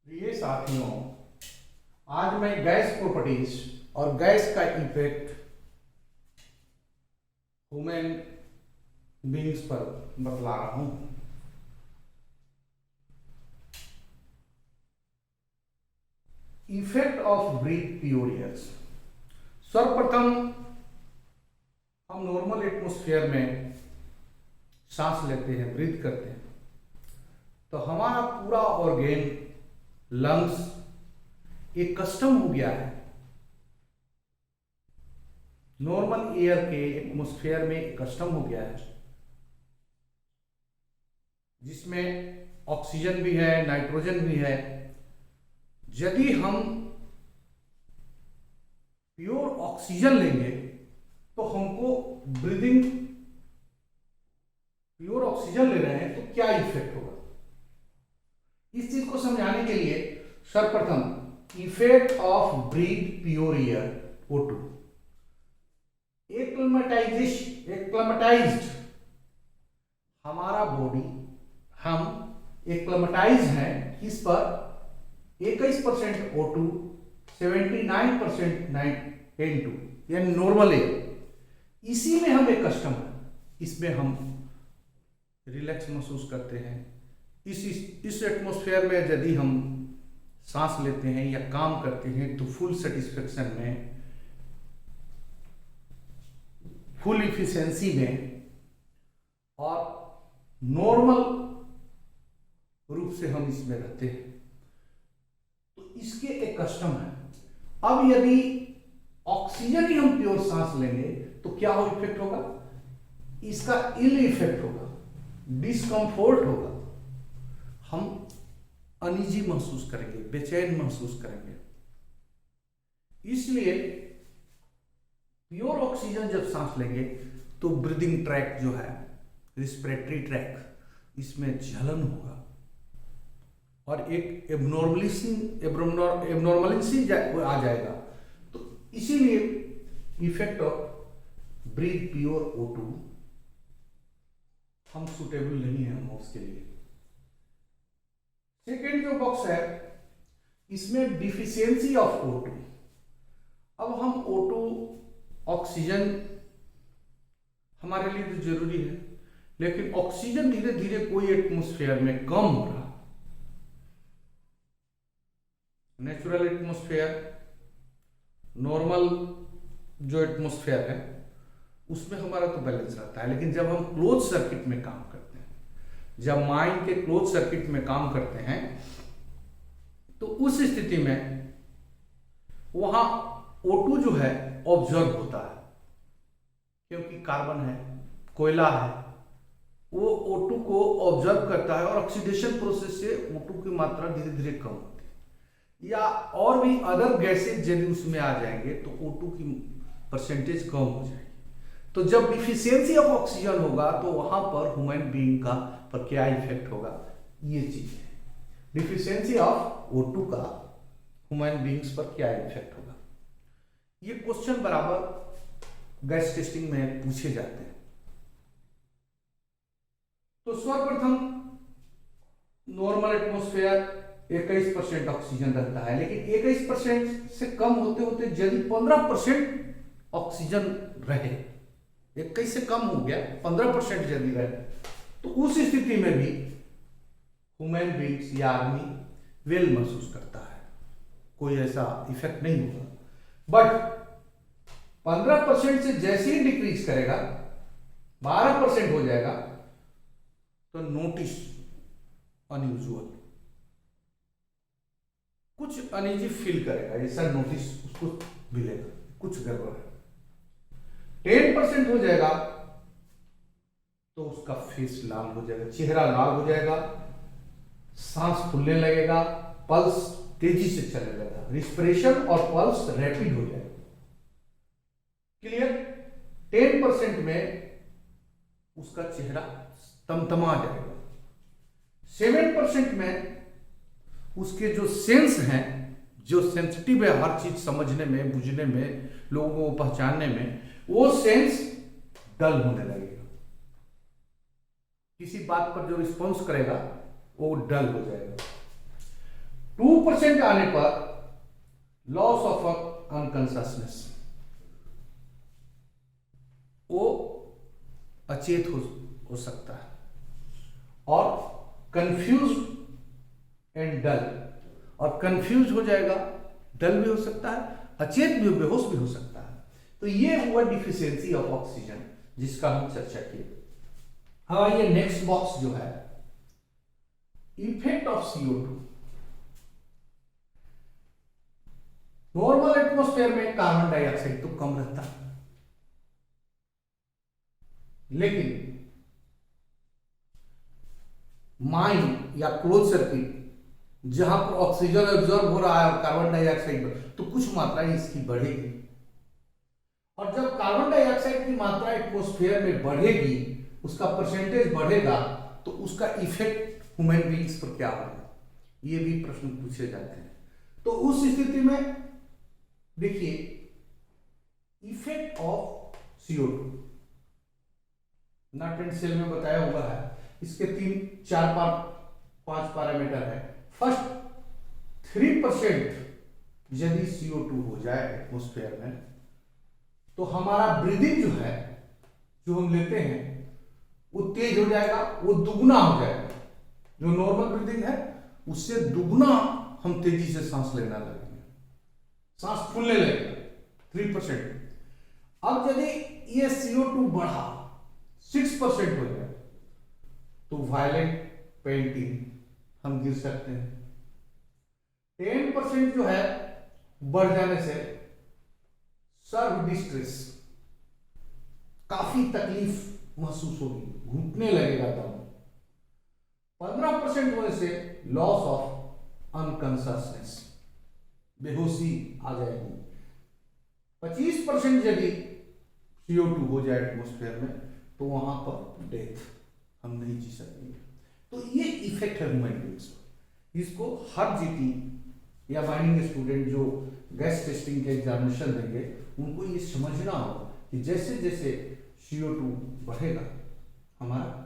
प्रिय साथियों, आज मैं गैस प्रॉपर्टीज और गैस का इफेक्ट ह्यूमन बीइंग्स पर बतला रहा हूं। Effect of breath purifiers. सर्वप्रथम हम नॉर्मल एटमॉस्फेयर में सांस लेते हैं, ब्रीथ करते हैं, तो हमारा पूरा ऑर्गेन, लंग्स एक कस्टम हो गया है नॉर्मल एयर के एटमॉस्फेयर में, एक कस्टम हो गया है जिसमें ऑक्सीजन भी है, नाइट्रोजन भी है। यदि हम प्योर ऑक्सीजन लेंगे तो हमको ब्रीदिंग, प्योर ऑक्सीजन ले रहे हैं तो क्या इफेक्ट होगा, इस चीज को समझाने के लिए सर्वप्रथम effect of breathe pure air O2। एक्लेमेटाइज्ड हमारा बॉडी, हम एक्लेमेटाइज हैं इस पर 21% O2, 79% N2 यानी नॉर्मल एयर। इसी में हम एक कस्टम है, इसमें हम रिलैक्स महसूस करते हैं। इस एटमॉस्फेयर में यदि हम सांस लेते हैं या काम करते हैं तो फुल सेटिस्फेक्शन में, फुल इफिशिएंसी में और नॉर्मल रूप से हम इसमें रहते हैं। तो इसके एक कस्टम है। अब यदि ऑक्सीजन ही हम प्योर सांस लेंगे तो क्या हो इफेक्ट होगा, इसका इल इफेक्ट होगा, डिस्कंफोर्ट होगा, हम अनईजी महसूस करेंगे, बेचैन महसूस करेंगे। इसलिए प्योर ऑक्सीजन जब सांस लेंगे तो ब्रीदिंग ट्रैक जो है, रिस्पिरेटरी ट्रैक, इसमें जलन होगा और एक एब्नॉर्मलिटी आ जाएगा। तो इसीलिए effect of breathe pure O2 हम सुटेबल नहीं है हम उसके लिए। सेकेंड जो बॉक्स है, इसमें डिफिशियंसी ऑफ O2। अब हम O2 ऑक्सीजन हमारे लिए तो जरूरी है, लेकिन ऑक्सीजन धीरे धीरे कोई एटमॉस्फेयर में कम हो रहा। नेचुरल एटमॉस्फेयर, नॉर्मल जो एटमॉस्फेयर है उसमें हमारा तो बैलेंस रहता है, लेकिन जब हम क्लोज सर्किट में काम करते हैं, जब माइंड के क्लोज सर्किट में काम करते हैं, तो उस स्थिति में वहां O2 जो है ऑब्जर्व होता है, क्योंकि कार्बन है, कोयला है, वो O2 को ऑब्जर्व करता है और ऑक्सीडेशन प्रोसेस से O2 की मात्रा धीरे धीरे कम होती है। या और भी अदर गैसेज यदि उसमें आ जाएंगे तो O2 की परसेंटेज कम हो जाएगी। तो जब डिफिशियंसी ऑफ ऑक्सीजन होगा तो वहां पर ह्यूमन बीइंग का पर क्या इफेक्ट होगा, ये चीज है। डिफिशियंसी ऑफ O2 का ह्यूमन बीइंग्स पर क्या इफेक्ट होगा, ये क्वेश्चन बराबर गैस टेस्टिंग में पूछे जाते हैं। तो सर्वप्रथम नॉर्मल एटमॉस्फेयर 21% ऑक्सीजन रहता है, लेकिन 21% से कम होते होते यदि 15% ऑक्सीजन रहे, 21 से कम हो गया, 15% यदि रहे, तो उस स्थिति में भी ह्यूमन बीइंग्स या आदमी वेल महसूस करता है, कोई ऐसा इफेक्ट नहीं होगा। बट 15% से जैसे ही डिक्रीज करेगा, 12% हो जाएगा, तो नोटिस अनयूजुअल, कुछ अनईजी फील करेगा, ऐसा नोटिस उसको मिलेगा, कुछ गड़बड़ है। 10% हो जाएगा तो उसका फेस लाल हो जाएगा, चेहरा लाल हो जाएगा, सांस फूलने लगेगा, पल्स तेजी से चलने लगेगा, रिस्पिरेशन और पल्स रैपिड हो जाएगा। क्लियर? 10% में उसका चेहरा तमतमा जाएगा। 7% में उसके जो सेंस हैं, जो सेंसिटिव है हर चीज समझने में, बुझने में, लोगों को पहचानने में, वो सेंस डल होने लगेगा। किसी बात पर जो रिस्पॉन्स करेगा वो डल हो जाएगा। 2% आने पर लॉस ऑफ अनकॉन्शियसनेस, वो अचेत हो सकता है, और कंफ्यूज एंड डल, और कंफ्यूज हो जाएगा, डल भी हो सकता है, अचेत भी, बेहोश भी हो सकता है। तो ये हुआ डिफिशियंसी ऑफ ऑक्सीजन जिसका हम चर्चा किए। हाँ, ये नेक्स्ट बॉक्स जो है effect of CO2। Normal atmosphere में कार्बन डाइऑक्साइड तो कम रहता है, लेकिन माइन या क्लोज सर्किट जहां पर ऑक्सीजन एब्जॉर्ब हो रहा है और कार्बन डाइऑक्साइड, तो कुछ मात्रा इसकी बढ़ेगी, और जब कार्बन डाइऑक्साइड की मात्रा एटमॉस्फेयर में बढ़ेगी, उसका परसेंटेज बढ़ेगा, तो उसका इफेक्ट ह्यूमन बीइंग्स पर क्या होगा, ये भी प्रश्न पूछे जाते हैं। तो उस स्थिति में देखिए, effect of CO2 nut and cell में बताया हुआ है, इसके 3-4-5 पैरामीटर है। फर्स्ट, 3% यदि CO2 हो जाए एटमॉस्फेयर में, तो हमारा ब्रीदिंग जो है, जो हम लेते हैं, वो तेज हो जाएगा, वो दुगना हो जाएगा। जो नॉर्मल ब्रीदिंग है उससे दुगना हम तेजी से सांस लेना लगेंगे, सांस फूलने लगेगा 3%। अब यदि ये CO2 बढ़ा 6% हो जाए, तो वायलेंट पेंटिंग हम गिर सकते हैं। 10% जो है बढ़ जाने से सर्व डिस्ट्रेस, काफी तकलीफ महसूस होगी, घुटने लगेगा दम। 15% होने से लॉस ऑफ अनकॉन्शियसनेस, बेहोशी आ जाएगी। 25% यदि CO2 हो जाए एटमॉस्फेयर में, तो वहां पर डेथ, हम नहीं जी सकेंगे। तो ये इफेक्ट है ह्यूमन बीइंग्स पर। इसको हर जीटी या माइनिंग स्टूडेंट जो गैस टेस्टिंग के एग्जामिनेशन देंगे, उनको ये समझना होगा कि जैसे जैसे CO2 बढ़ेगा, हमारा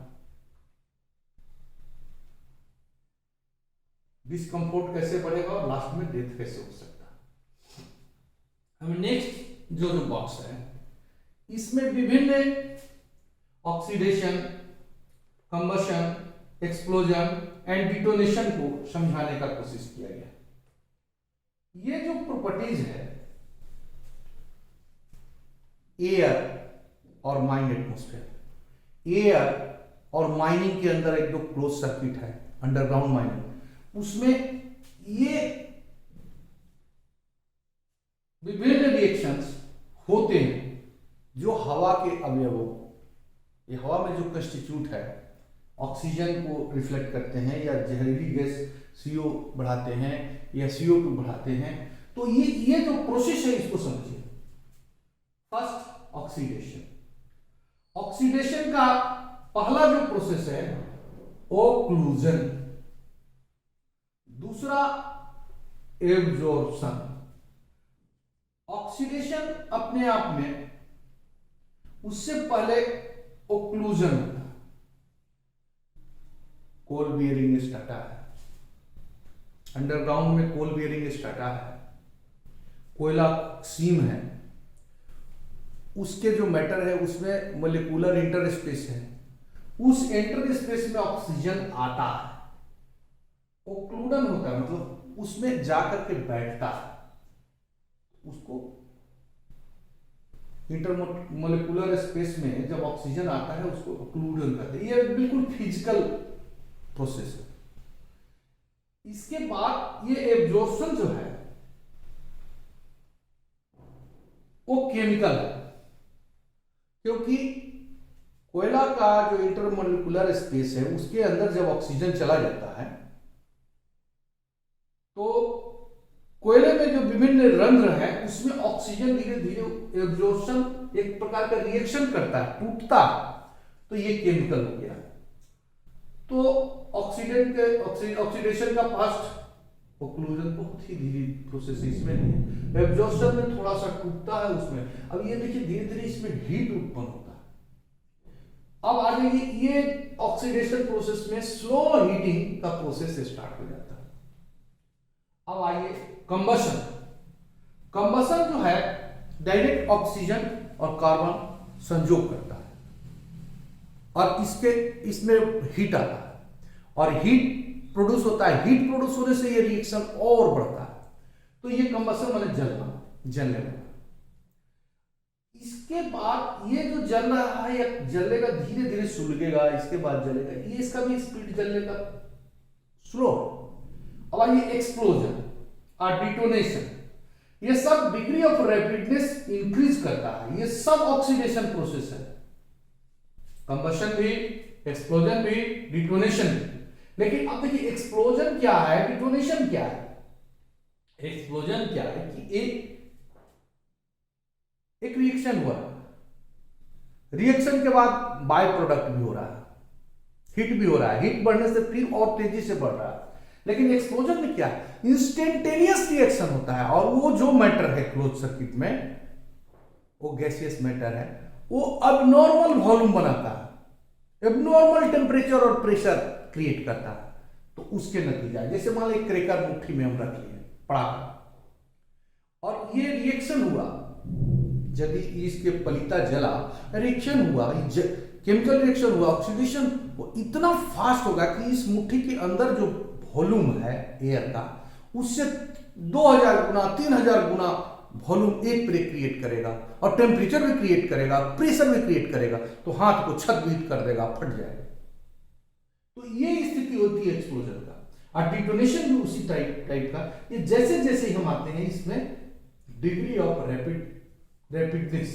डिस्कम्फोर्ट कैसे बढ़ेगा और लास्ट में डेथ कैसे हो सकता है। हमें नेक्स्ट जो बॉक्स है, इसमें विभिन्न oxidation, combustion, explosion and detonation को समझाने का कोशिश किया गया। ये जो प्रॉपर्टीज है एयर और माइन एटमॉस्फेयर, एयर और माइनिंग के अंदर एक जो क्लोज सर्किट है अंडरग्राउंड माइनिंग, उसमें ये विभिन्न रिएक्शंस होते हैं जो हवा के अवयवों, ये हवा में जो कंस्टिट्यूट है, ऑक्सीजन को रिफ्लेक्ट करते हैं या जहरीली गैस CO बढ़ाते हैं या CO2 बढ़ाते हैं। तो ये जो प्रोसेस है, इसको समझिए। First, oxidation. ऑक्सीडेशन का पहला जो प्रोसेस है ओक्लूजन, दूसरा एब्जॉर्प्शन। ऑक्सीडेशन अपने आप में, उससे पहले ओक्लूजन होता है। कोल बियरिंग स्ट्रैटा है, अंडरग्राउंड में कोल बियरिंग स्ट्रैटा है, कोयला सीम है, उसके जो मैटर है उसमें मोलिकुलर इंटरस्पेस है, उस इंटरस्पेस में ऑक्सीजन आता है, ओक्लूडन होता है, मतलब उसमें जाकर के बैठता है, उसको इंटरमोलिकुलर स्पेस में जब ऑक्सीजन आता है उसको ओक्लूडन कहते हैं। ये बिल्कुल फिजिकल प्रोसेस है। इसके बाद ये एब्जॉर्प्शन जो है वो केमिकल है, क्योंकि कोयला का जो इंटरमोलिकुलर स्पेस है उसके अंदर जब ऑक्सीजन चला जाता है, तो कोयले में जो विभिन्न रंध्र है उसमें ऑक्सीजन धीरे धीरे एब्जॉर्प्शन एक प्रकार का रिएक्शन करता है, टूटता है, तो ये केमिकल हो गया। तो ऑक्सीडेशन का फास्ट, ओक्लूजन बहुत ही धीरे प्रोसेस है, इसमें नहीं। एब्जॉर्प्शन में थोड़ा सा टूटता है उसमें। अब ये देखिए धीरे धीरे इसमें हीट उत्पन्न होता है। अब आ जाइए, ये ऑक्सीडेशन प्रोसेस में स्लो हीटिंग का प्रोसेस स्टार्ट हो जाता है। अब आइए कंबशन। कंबशन जो है डायरेक्ट ऑक्सीजन और कार्बन संयोग करता है और इसमें हीट आता है और हीट प्रोड्यूस होता है। हीट प्रोड्यूस होने से ये रिएक्शन और बढ़ता है, तो ये कंबशन माने जलने वाला। इसके बाद ये जो जल रहा है या जलेगा, धीरे धीरे सुलगेगा, इसके बाद जलेगा, ये इसका भी स्पीड जलने का स्लो। अब आइए एक्सप्लोजन और डिटोनेशन। ये सब डिग्री ऑफ रैपिडनेस इंक्रीज करता है, ये सब ऑक्सीडेशन प्रोसेस है। कंबशन भी, एक्सप्लोजन भी, डिटोनेशन भी। लेकिन अब देखिए एक्सप्लोजन क्या है, डिटोनेशन क्या है। एक्सप्लोजन क्या है कि एक रिएक्शन हुआ, रिएक्शन के बाद बाय प्रोडक्ट भी हो रहा है, हीट भी हो रहा है, हीट बढ़ने से फिर और तेजी से बढ़ रहा है। लेकिन एक्सप्लोजन में क्या है, इंस्टेंटेनियस रिएक्शन होता है और वो जो मैटर है क्लोज सर्किट में, वो गैसियस मैटर है, वो अबनॉर्मल वॉल्यूम बनाता है, एबनॉर्मल टेम्परेचर और प्रेशर क्रिएट करता है। तो उसके नतीजा जैसे मान लो क्रैकर मुट्ठी में हम रख लिए पड़ाका और ये रिएक्शन हुआ, यदि इसके पलीता जला, रिएक्शन हुआ, केमिकल रिएक्शन हुआ, ऑक्सीडेशन वो इतना फास्ट होगा कि इस मुट्ठी के अंदर जो वॉल्यूम है एयर का, उससे 2000 गुना 3000 गुना वॉल्यूम एक पे क्रिएट करेगा और टेम्परेचर भी क्रिएट करेगा, प्रेशर भी क्रिएट करेगा, तो हाथ को छत कर देगा, फट जाएगा। तो ये स्थिति होती है एक्सप्लोजन का। और डिटोनेशन भी उसी टाइप का। ये जैसे जैसे हम आते हैं इसमें डिग्री ऑफ रैपिडनेस,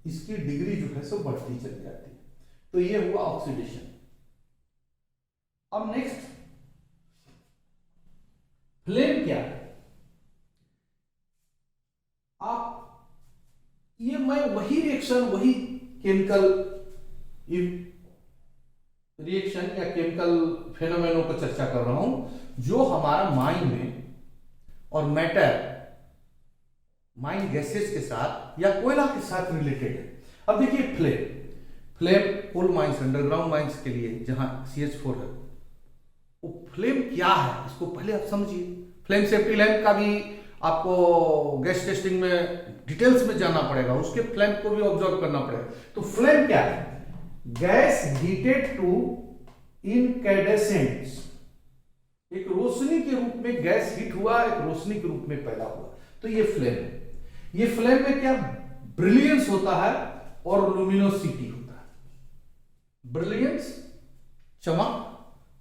इसकी डिग्री जो है सो बढ़ती चली जाती है। तो ये हुआ ऑक्सीडेशन। अब नेक्स्ट फ्लेम क्या है। आप ये मैं वही रिएक्शन, वही केमिकल रिएक्शन या केमिकल फेनोमेनों पर चर्चा कर रहा हूं जो हमारा माइंड में और मैटर, माइंड गैसेस के साथ या कोयला के साथ रिलेटेड है। अब देखिए flame coal mines, underground mines के लिए जहां CH4 है, वो फ्लेम क्या है इसको पहले आप समझिए। फ्लेम सेफ्टी लैंप का भी आपको गैस टेस्टिंग में डिटेल्स में जाना पड़ेगा, उसके फ्लेम को भी ऑब्जर्व करना पड़ेगा। तो फ्लेम क्या है, गैस हीटेड टू इनकैंडेसेंट, एक रोशनी के रूप में गैस हीट हुआ, एक रोशनी के रूप में पैदा हुआ, तो ये फ्लेम है। ये फ्लेम में क्या ब्रिलियंस होता है और लुमिनोसिटी होता है। ब्रिलियंस चमक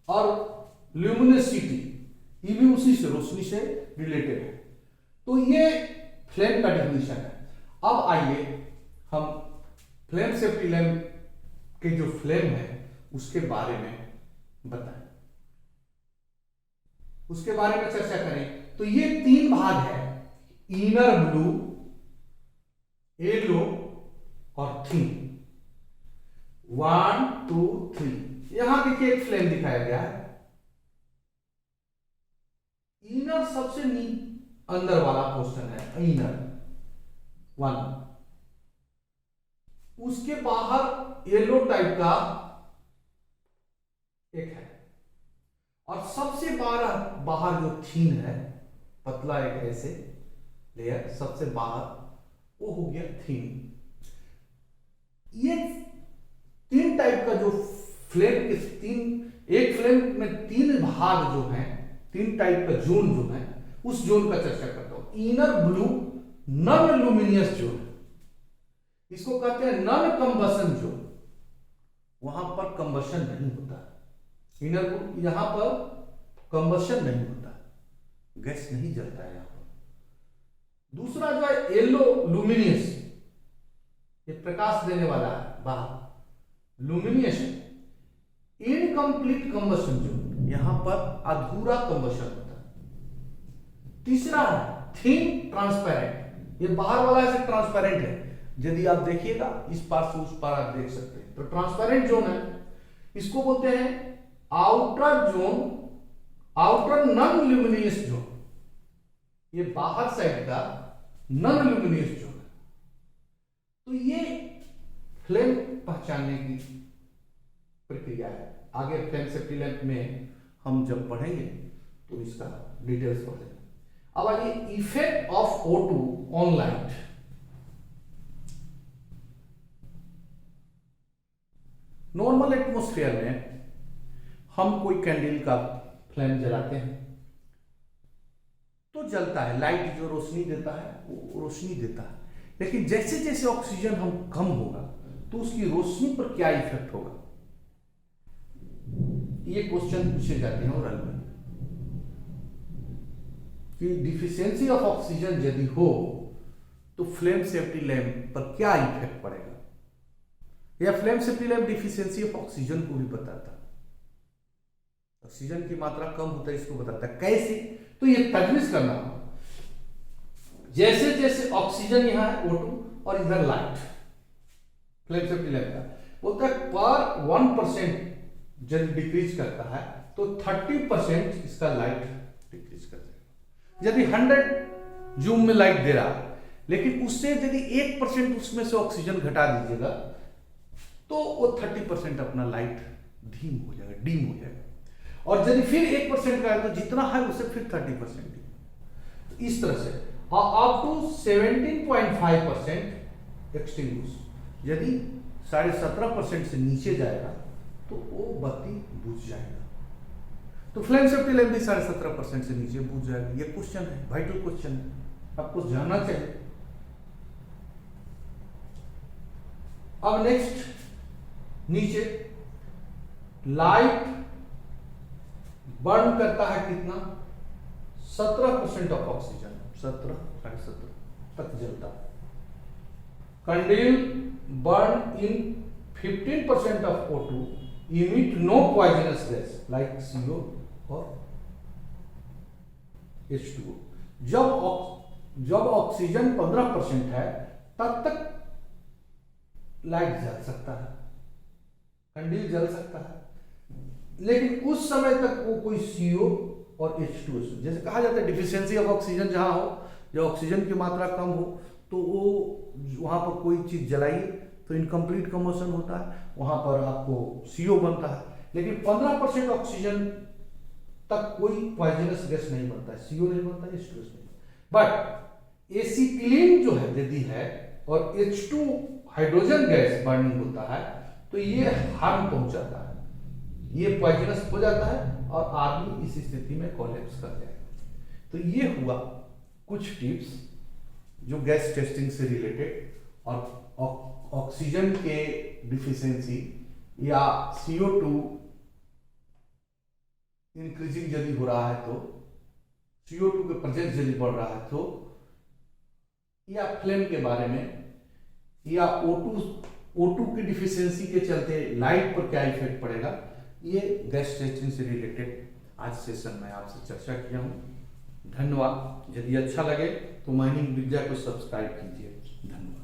और ल्यूमिनोसिटी ये भी उसी से, रोशनी से रिलेटेड है। तो ये फ्लेम का डेफिनेशन है। अब आइए हम फ्लेम सेफ्टी लैंप के जो फ्लेम है उसके बारे में बताएं, उसके बारे में चर्चा करें। तो ये 3 भाग है, इनर ब्लू, येलो और थिन। 1 2 3। यहां देखिए एक फ्लेम दिखाया गया है। इनर सबसे अंदर वाला पोर्शन है, इनर 1। उसके बाहर येलो टाइप का एक है और सबसे बाहर जो थीन है, पतला एक ऐसे लेयर सबसे बाहर, वो हो गया थीन। ये 3 टाइप का जो फ्लेम के एक फ्लेम में 3 भाग जो है, 3 टाइप का जोन जो है, उस जोन का चर्चा करता हूं। Inner blue non luminous zone, इसको कहते हैं नॉन कंबशन जोन, वहां पर कंबशन नहीं होता। इनर ब्लू, यहां पर कंबशन नहीं होता, गैस नहीं जलता है यहां पर। दूसरा जो है येलो लुमिनियस, ये प्रकाश देने वाला है बाहर, लुमिनियस इनकम्प्लीट कंबशन जोन, यहां पर अधूरा कंबशन होता है। तीसरा है थिन ट्रांसपेरेंट, ये बाहर वाला ऐसे ट्रांसपेरेंट है, यदि आप देखिएगा इस पार से उस पार आप देख सकते हैं। तो ट्रांसपेरेंट जोन है, इसको बोलते हैं outer zone, outer non luminous zone, ये बाहर साइड का नॉन ल्यूमिनियस जोन है। तो ये फ्लेम पहचानने की प्रक्रिया है। आगे फ्लेम सेफ्टी लैंप में हम जब पढ़ेंगे तो इसका डिटेल्स पढ़ेंगे। अब आइए effect of O2 on light. Normal atmosphere में हम कोई कैंडल का फ्लेम जलाते हैं तो जलता है, लाइट जो रोशनी देता है वो रोशनी देता है। लेकिन जैसे जैसे ऑक्सीजन हम कम होगा तो उसकी रोशनी पर क्या इफेक्ट होगा, ये क्वेश्चन पूछे जाते हैं ओरल में कि डिफिशियंसी ऑफ ऑक्सीजन यदि हो तो फ्लेम सेफ्टी लैंप पर क्या इफेक्ट पड़ेगा, या flame safety lamp deficiency of oxygen को भी बताता है, ऑक्सीजन की मात्रा कम होता है इसको बताता है। कैसे, तो ये तजवीज करना होगा। जैसे जैसे ऑक्सीजन यहां है O2 और इधर लाइट, फ्लेम सेफ्टी लैंप का बोलता है पर 1% जब डिक्रीज करता है तो 30% इसका लाइट डिक्रीज कर देगा। यदि 100 जूम में लाइट दे रहा है लेकिन उससे यदि 1% उसमें से ऑक्सीजन घटा दीजिएगा तो वो 30% अपना लाइट डीम हो जाएगा। और यदि फिर 1% का है तो जितना है उससे फिर 30%। तो इस तरह से अप टू 17.5% एक्सटिंग्विश, यदि 17.5% से नीचे जाएगा तो वो बत्ती बुझ जाएगा। तो फ्लेम सेफ्टी लैंप भी 17.5% से नीचे बुझ जाएगा। ये क्वेश्चन है, वाइटल क्वेश्चन है, आपको जानना चाहिए। अब नेक्स्ट नीचे लाइट बर्न करता है कितना, 17% ऑफ ऑक्सीजन, 17.5 तक जलता है। Candle burn in 15% of O2 emit no poisonous gas like CO और H2O। जब ऑक्सीजन 15% है तब तक लाइट जल सकता है, कैंडल जल सकता है, लेकिन उस समय तक वो कोई CO और H2O, जैसे कहा जाता है डिफिशियंसी ऑफ ऑक्सीजन जहां हो, जब ऑक्सीजन की मात्रा कम हो तो वो वहां पर कोई चीज जलाइए तो इनकम्प्लीट कम्बशन होता है, वहां पर आपको CO बनता है। लेकिन 15% ऑक्सीजन तक कोई पॉइजनस गैस नहीं बनता है, CO नहीं बनता है, H2O नहीं। बट एसिटिलीन जो है यदि है और H2 हाइड्रोजन गैस बर्निंग होता है तो ये हार्म पहुंचाता है, ये पॉइजनस हो जाता है और आदमी इस स्थिति में कोलैप्स कर जाएगा। तो ये हुआ कुछ टिप्स जो गैस टेस्टिंग से रिलेटेड और ऑक्सीजन के डिफिशियंसी या CO2 इंक्रीजिंग यदि हो रहा है तो, CO2 के प्रेजेंस यदि बढ़ रहा है तो, या फ्लेम के बारे में, या O2 की डिफिशियंसी के चलते लाइट पर क्या इफेक्ट पड़ेगा, ये गैस टेस्टिंग से रिलेटेड आज सेशन में आपसे चर्चा किया हूं। धन्यवाद। यदि अच्छा लगे तो माइनिंग विद्या को सब्सक्राइब कीजिए। धन्यवाद।